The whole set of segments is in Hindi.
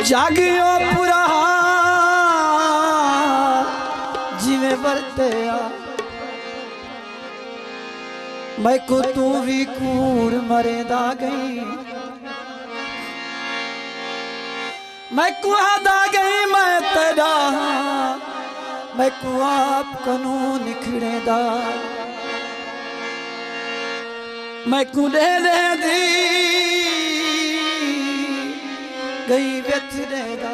जागियो पूरा जिमें बरते मैं को तू भी कूड़ मरेदा गई मैं कुआदा गई मैं तेरा मैं कुआप कनू निखड़ेदा मैं कुड़े दे दी गई व्यथरेदा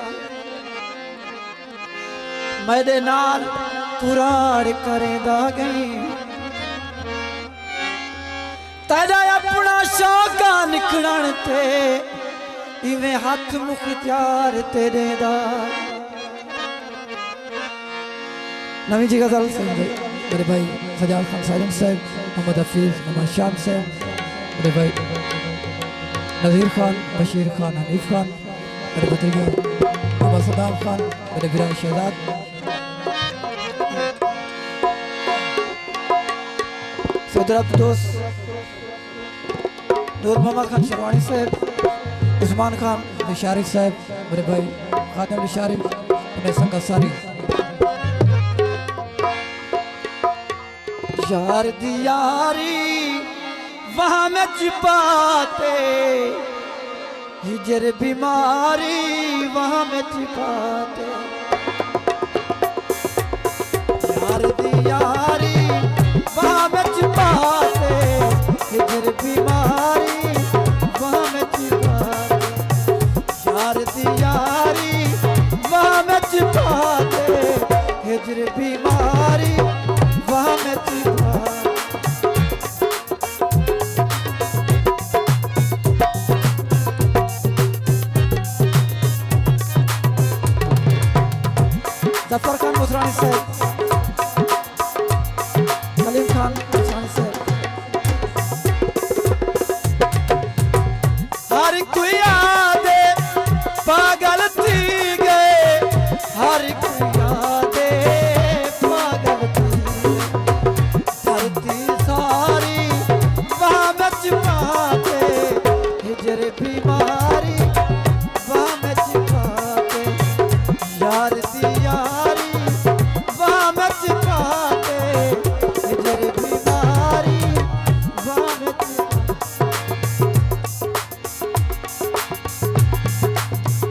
मेरे नाल पुराड़ करेदा गई तेरा अपना शौका निकलण ते इवें हाथ मुख्तियार तेरे दा। नवी जी गजल मेरे भाई सजाद खान साजिद साहब, मोहम्मद हफीज, मोहम्मद शाम साहब, मेरे भाई नज़ीर खान, बशीर खान, हनीफ खान, मेरे भतीजा मोहम्मद सदाम खान, मेरे वीरा शहजाद, सदरत दोस्त नूर मोहम्मद खान शेरवानी साहब, उस्मान खान निशारिक साहब, मेरे भाई खादिम निशारिक, उन्हें संगा सारी। यार दी यारी वहाँ में छिपाते हिजर बीमारी वहाँ में छिपाते यार दी यारी वहाँ में छिपाते हिजर बीमारी वहाँ में छिपाते यार दी यारी वहाँ में छिपाते हिजर बीमारी वहाँ में छिपाते जफर खान मुसरानी साहब, सलीम खान मुसरानी साहब, हर कोई यादे पागल थी गए हर कोई यादे पागल थी धरती सारी वहाँ में छिपाते हिजर बीमारी वहाँ में छिपाते यार दी यारी वहाँ में छिपाते हिजर बीमारी वहाँ में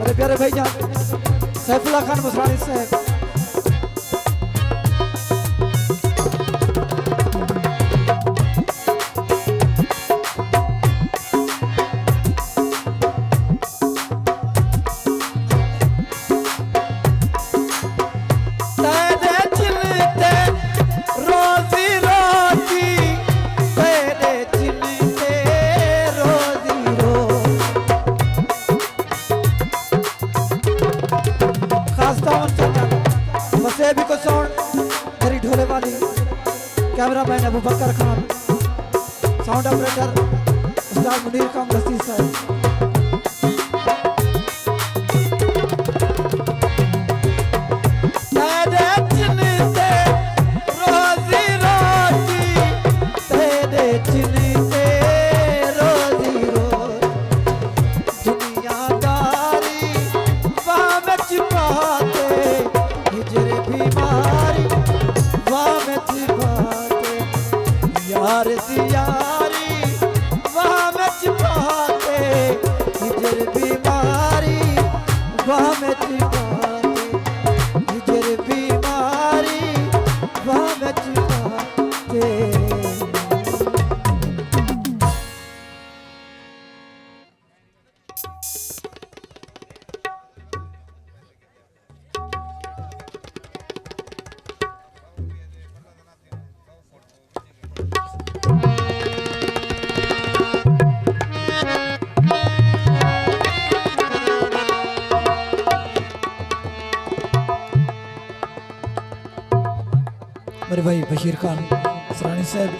अरे प्यारे भाईजान सैफुल्लाह खान मुसरानी साहब, भी को साउंड मेरी ढोले वाली कैमरामैन अबू बकर खान, साउंड ऑपरेटर उस्ताद मुनीर खान दस्ती साहब। तेरे चिन्हते रोजी रोजी तेरे चिन्हते रोजी रोजी दुनियादारी वहाँ में छिपाते हिजर बीमारी वहाँ में छिपाते यार दी यारी वहाँ में छिपाते हिजर बीमारी वहाँ में छिपाते हिजर बीमारी वहाँ में छिपाते। मेरे भाई बशीर खान सरानी साहब,